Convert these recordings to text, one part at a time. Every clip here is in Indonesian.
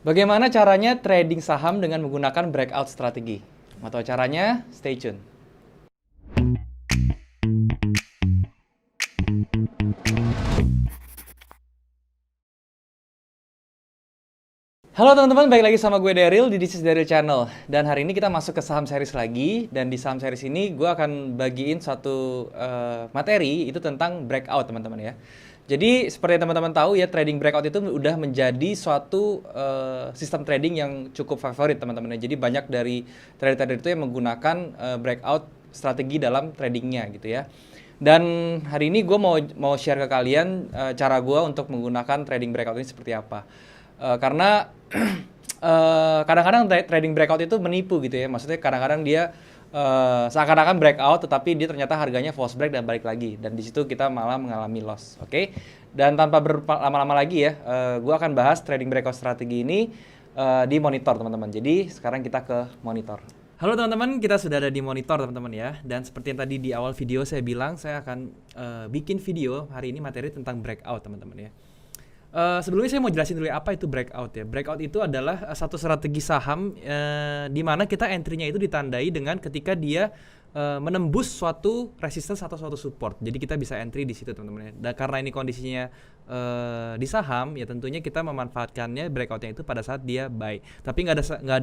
Bagaimana caranya trading saham dengan menggunakan breakout strategi? Mau tahu caranya? Stay tune. Halo teman-teman, balik lagi sama gue Daryl di This is Daryl Channel. Dan hari ini kita masuk ke saham series lagi. Dan di saham series ini gue akan bagiin suatu materi itu tentang breakout teman-teman ya. Jadi seperti teman-teman tahu ya, trading breakout itu udah menjadi suatu sistem trading yang cukup favorit teman-teman ya. Jadi banyak dari trader-trader itu yang menggunakan breakout strategi dalam tradingnya gitu ya. Dan hari ini gue mau share ke kalian cara gue untuk menggunakan trading breakout ini seperti apa. Karena kadang-kadang trading breakout itu menipu gitu ya. Maksudnya kadang-kadang dia seakan-akan breakout tetapi dia ternyata harganya false break dan balik lagi. Dan di situ kita malah mengalami loss. Oke. Dan tanpa berlama-lama lagi ya, gue akan bahas trading breakout strategi ini di monitor teman-teman. Jadi sekarang kita ke monitor. Halo teman-teman, kita sudah ada di monitor teman-teman ya. Dan seperti yang tadi di awal video saya bilang, saya akan bikin video hari ini materi tentang breakout teman-teman ya. Sebelumnya saya mau jelasin dulu apa itu breakout ya. Breakout itu adalah satu strategi saham di mana kita entry-nya itu ditandai dengan ketika dia menembus suatu resistance atau suatu support. Jadi kita bisa entry di situ teman-teman ya. Dan karena ini kondisinya di saham ya, tentunya kita memanfaatkannya breakout-nya itu pada saat dia buy. Tapi nggak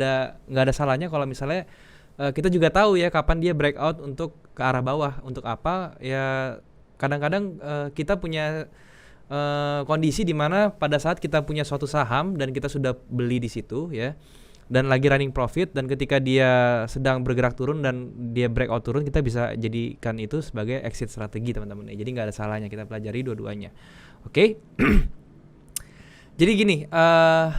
ada salahnya kalau misalnya kita juga tahu ya kapan dia breakout untuk ke arah bawah. Untuk apa ya? Kadang-kadang kita punya kondisi di mana pada saat kita punya suatu saham dan kita sudah beli di situ ya, dan lagi running profit, dan ketika dia sedang bergerak turun dan dia breakout turun, kita bisa jadikan itu sebagai exit strategi teman-teman. Jadi nggak ada salahnya kita pelajari dua-duanya. Oke. Jadi gini,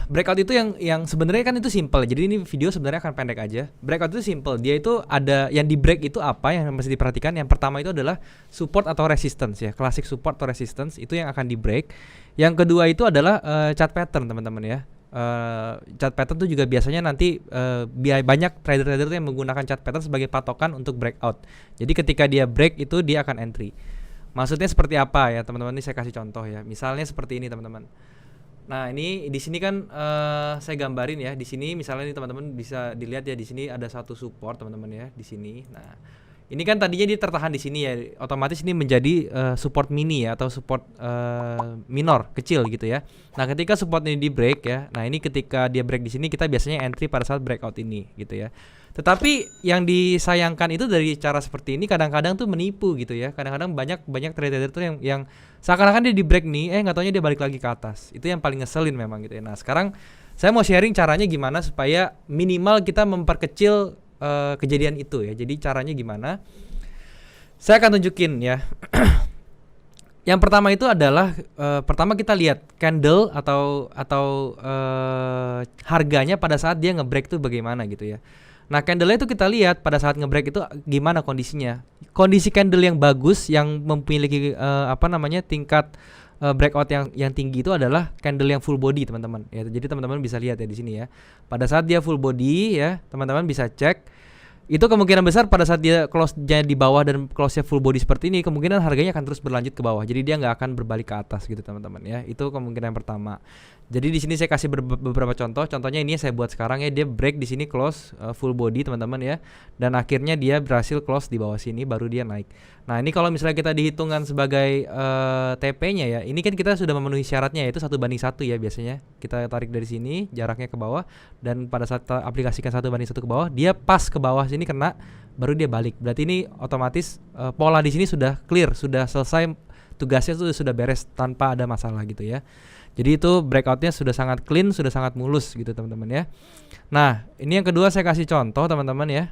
breakout itu yang sebenarnya kan itu simple. Jadi ini video sebenarnya akan pendek aja. Breakout itu simple. Dia itu ada yang di break itu apa yang mesti diperhatikan. Yang pertama itu adalah support atau resistance ya. Classic support atau resistance itu yang akan di break. Yang kedua itu adalah chart pattern teman-teman ya. Chart pattern itu juga biasanya nanti banyak trader-trader yang menggunakan chart pattern sebagai patokan untuk breakout. Jadi ketika dia break itu dia akan entry. Maksudnya seperti apa ya teman-teman? Ini saya kasih contoh ya. Misalnya seperti ini teman-teman. Nah ini di sini kan saya gambarin ya. Di sini misalnya nih teman-teman bisa dilihat ya, di sini ada satu support teman-teman ya di sini. Nah ini kan tadinya dia tertahan di sini ya, otomatis ini menjadi support mini ya, atau support minor kecil gitu ya. Nah ketika support ini di break ya, nah ini ketika dia break di sini kita biasanya entry pada saat breakout ini gitu ya. Tetapi yang disayangkan itu dari cara seperti ini kadang-kadang tuh menipu gitu ya. Kadang-kadang banyak trader tuh yang seakan-akan dia di break nih, nggak taunya dia balik lagi ke atas. Itu yang paling ngeselin memang gitu ya. Nah sekarang saya mau sharing caranya gimana supaya minimal kita memperkecil kejadian itu ya. Jadi caranya gimana? Saya akan tunjukin ya. Yang pertama itu adalah pertama kita lihat candle atau harganya pada saat dia nge-break tuh bagaimana gitu ya. Nah candle itu kita lihat pada saat nge-break itu gimana kondisinya. Kondisi candle yang bagus yang memiliki tingkat breakout yang tinggi itu adalah candle yang full body teman-teman ya. Jadi teman-teman bisa lihat ya di sini ya. Pada saat dia full body ya, teman-teman bisa cek. Itu kemungkinan besar pada saat dia close-nya di bawah dan close-nya full body seperti ini, kemungkinan harganya akan terus berlanjut ke bawah. Jadi dia nggak akan berbalik ke atas gitu teman-teman ya. Itu kemungkinan yang pertama. Jadi di sini saya kasih beberapa contoh. Contohnya ini saya buat sekarang ya, dia break di sini close full body teman-teman ya. Dan akhirnya dia berhasil close di bawah sini baru dia naik. Nah, ini kalau misalnya kita dihitungkan sebagai TP-nya ya. Ini kan kita sudah memenuhi syaratnya yaitu 1:1 ya biasanya. Kita tarik dari sini jaraknya ke bawah, dan pada saat kita aplikasikan 1:1 ke bawah, dia pas ke bawah sini kena baru dia balik. Berarti ini otomatis pola di sini sudah clear, sudah selesai, tugasnya sudah beres tanpa ada masalah gitu ya. Jadi itu breakoutnya sudah sangat clean, sudah sangat mulus gitu teman-teman ya. Nah ini yang kedua saya kasih contoh teman-teman ya.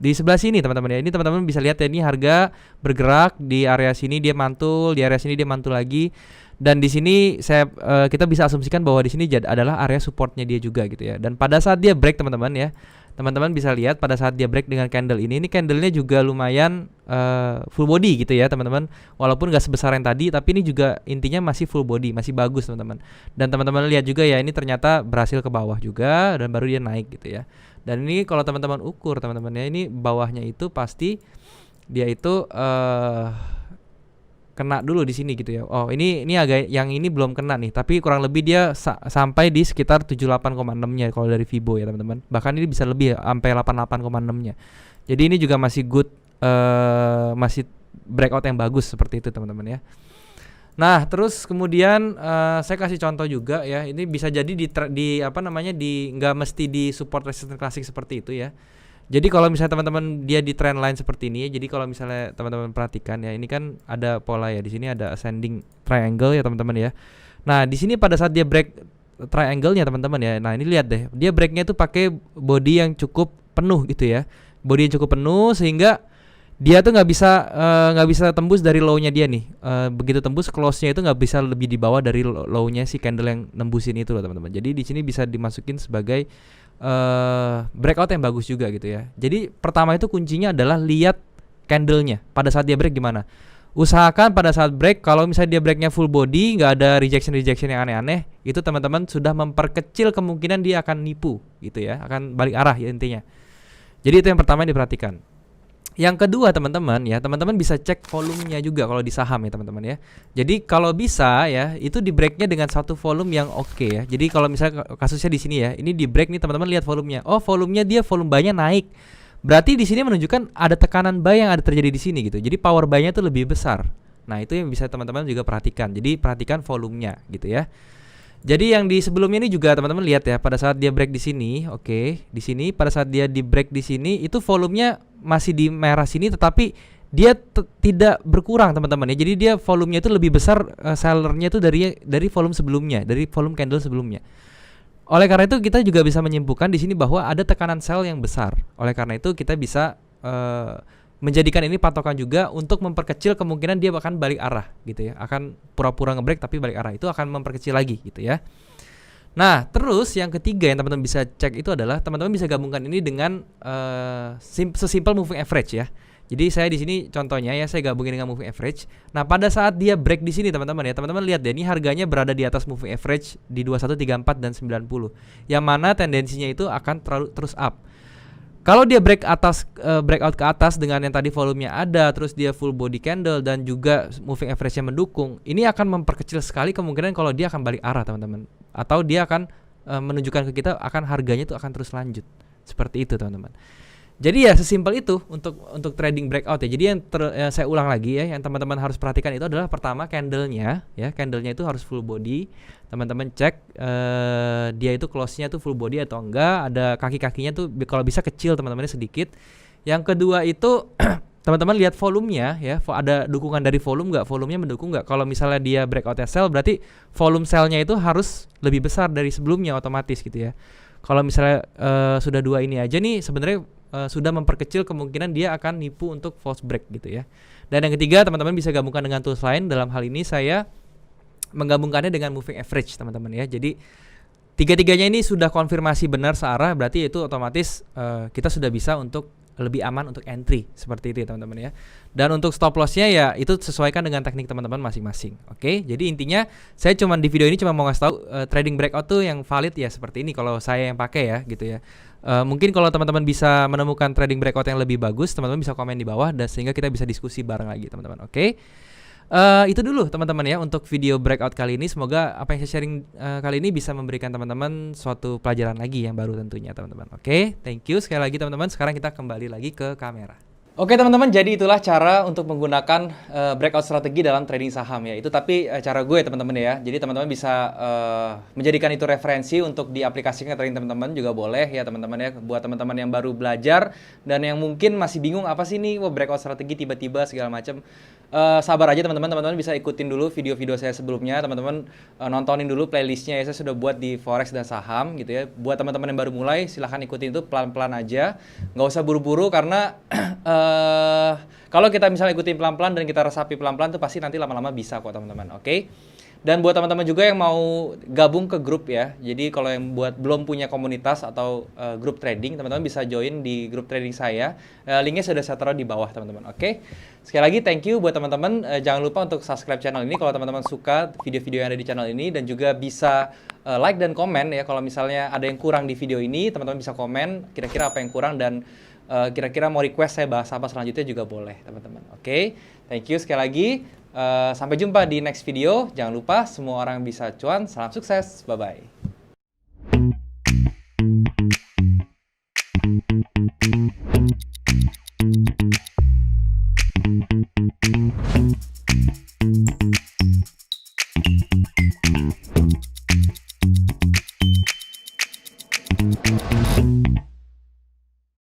Di sebelah sini teman-teman ya, ini teman-teman bisa lihat ya, ini harga bergerak di area sini dia mantul, di area sini dia mantul lagi, dan di sini kita bisa asumsikan bahwa di sini adalah area supportnya dia juga gitu ya. Dan pada saat dia break teman-teman ya, teman-teman bisa lihat pada saat dia break dengan candle ini candlenya juga lumayan full body gitu ya teman-teman. Walaupun gak sebesar yang tadi, tapi ini juga intinya masih full body, masih bagus teman-teman. Dan teman-teman lihat juga ya, ini ternyata berhasil ke bawah juga dan baru dia naik gitu ya. Dan ini kalau teman-teman ukur teman-teman ya, ini bawahnya itu pasti dia itu kena dulu di sini gitu ya. Oh, ini agak yang ini belum kena nih, tapi kurang lebih dia sampai di sekitar 78,6-nya kalau dari Fibo ya, teman-teman. Bahkan ini bisa lebih ya, sampai 88,6-nya. Jadi ini juga masih good, masih breakout yang bagus seperti itu, teman-teman ya. Nah, terus kemudian saya kasih contoh juga ya. Ini bisa jadi di apa namanya, di nggak mesti di support resistance klasik seperti itu ya. Jadi kalau misalnya teman-teman dia di trend line seperti ini ya, jadi kalau misalnya teman-teman perhatikan ya, ini kan ada pola ya, di sini ada ascending triangle ya teman-teman ya. Nah di sini pada saat dia break triangle-nya teman-teman ya, nah ini lihat deh, dia breaknya tuh pakai body yang cukup penuh gitu ya, body yang cukup penuh sehingga dia tuh nggak bisa tembus dari low-nya dia nih. Begitu tembus close-nya itu nggak bisa lebih di bawah dari low-nya si candle yang nembusin itu loh teman-teman. Jadi di sini bisa dimasukin sebagai breakout yang bagus juga gitu ya. Jadi pertama itu kuncinya adalah lihat candlenya pada saat dia break gimana. Usahakan pada saat break, kalau misalnya dia breaknya full body, nggak ada rejection yang aneh-aneh, itu teman-teman sudah memperkecil kemungkinan dia akan nipu gitu ya, akan balik arah ya intinya. Jadi itu yang pertama yang diperhatikan. Yang kedua teman-teman ya, teman-teman bisa cek volumenya juga kalau di saham ya teman-teman ya. Jadi kalau bisa ya, itu di breaknya dengan satu volume yang oke ya. Jadi kalau misalnya kasusnya di sini ya, ini di break nih teman-teman, lihat volumenya. Oh, volumenya dia volume buy-nya naik. Berarti di sini menunjukkan ada tekanan buy yang ada terjadi di sini gitu. Jadi power buy-nya tuh lebih besar. Nah, itu yang bisa teman-teman juga perhatikan. Jadi perhatikan volumenya gitu ya. Jadi yang di sebelumnya ini juga teman-teman lihat ya, pada saat dia break di sini, oke, di sini pada saat dia di break di sini itu volumenya masih di merah sini, tetapi dia tidak berkurang teman-teman ya. Jadi dia volumenya itu lebih besar, sellernya itu dari volume sebelumnya, dari volume candle sebelumnya. Oleh karena itu kita juga bisa menyimpulkan di sini bahwa ada tekanan sell yang besar. Oleh karena itu kita bisa menjadikan ini patokan juga untuk memperkecil kemungkinan dia akan balik arah gitu ya, akan pura-pura ngebreak tapi balik arah, itu akan memperkecil lagi gitu ya. Nah terus yang ketiga yang teman-teman bisa cek itu adalah teman-teman bisa gabungkan ini dengan sesimpel moving average ya. Jadi saya di sini contohnya ya, saya gabungin dengan moving average. Nah pada saat dia break di sini teman-teman ya, teman-teman lihat deh, ini harganya berada di atas moving average di 2134 dan 90, yang mana tendensinya itu akan terus up. Kalau dia breakout ke atas dengan yang tadi volumenya ada, terus dia full body candle dan juga moving average-nya mendukung, ini akan memperkecil sekali kemungkinan kalau dia akan balik arah teman-teman, atau dia akan menunjukkan ke kita akan harganya itu akan terus lanjut seperti itu teman-teman. Jadi ya sesimpel itu untuk trading breakout ya. Jadi yang saya ulang lagi ya, yang teman-teman harus perhatikan itu adalah pertama candlenya ya, candlenya itu harus full body. Teman-teman cek dia itu close-nya tuh full body atau enggak, ada kaki-kakinya tuh kalau bisa kecil teman-temannya sedikit. Yang kedua itu teman-teman lihat volumenya ya, ada dukungan dari volume nggak, volumenya mendukung nggak. Kalau misalnya dia breakout sell, berarti volume sell-nya itu harus lebih besar dari sebelumnya otomatis gitu ya. Kalau misalnya sudah dua ini aja nih sebenarnya sudah memperkecil kemungkinan dia akan nipu untuk false break gitu ya. Dan yang ketiga teman-teman bisa gabungkan dengan tools lain. Dalam hal ini saya menggabungkannya dengan moving average teman-teman ya. Jadi tiga-tiganya ini sudah konfirmasi benar searah, berarti itu otomatis kita sudah bisa untuk lebih aman untuk entry seperti itu ya teman-teman ya. Dan untuk stop lossnya ya itu sesuaikan dengan teknik teman-teman masing-masing. Oke, jadi intinya saya cuma di video ini cuma mau ngasih tahu trading breakout tuh yang valid ya seperti ini kalau saya yang pakai ya gitu ya. Mungkin kalau teman-teman bisa menemukan trading breakout yang lebih bagus, teman-teman bisa komen di bawah dan sehingga kita bisa diskusi bareng lagi teman-teman. Oke. Itu dulu teman-teman ya untuk video breakout kali ini. Semoga apa yang saya sharing kali ini bisa memberikan teman-teman suatu pelajaran lagi yang baru tentunya teman-teman. Oke, thank you sekali lagi teman-teman. Sekarang kita kembali lagi ke kamera. Oke teman-teman, jadi itulah cara untuk menggunakan breakout strategi dalam trading saham ya. Itu tapi cara gue teman-teman ya. Jadi teman-teman bisa menjadikan itu referensi untuk diaplikasikan ke trading teman-teman juga boleh ya teman-teman ya. Buat teman-teman yang baru belajar dan yang mungkin masih bingung apa sih nih breakout strategi tiba-tiba segala macam. Sabar aja teman-teman bisa ikutin dulu video-video saya sebelumnya, teman-teman nontonin dulu playlistnya ya, saya sudah buat di forex dan saham gitu ya. Buat teman-teman yang baru mulai silahkan ikutin itu pelan-pelan aja, nggak usah buru-buru karena kalau kita misalnya ikutin pelan-pelan dan kita resapi pelan-pelan tuh pasti nanti lama-lama bisa kok teman-teman. Oke. Dan buat teman-teman juga yang mau gabung ke grup ya, jadi kalau yang buat belum punya komunitas atau grup trading, teman-teman bisa join di grup trading saya. Linknya sudah saya taruh di bawah teman-teman. Oke. Sekali lagi thank you buat teman-teman. Jangan lupa untuk subscribe channel ini kalau teman-teman suka video-video yang ada di channel ini, dan juga bisa like dan komen ya kalau misalnya ada yang kurang di video ini. Teman-teman bisa komen kira-kira apa yang kurang dan kira-kira mau request saya bahas apa selanjutnya juga boleh teman-teman. Oke. Thank you sekali lagi. Sampai jumpa di next video. Jangan lupa semua orang bisa cuan. Salam sukses. Bye-bye.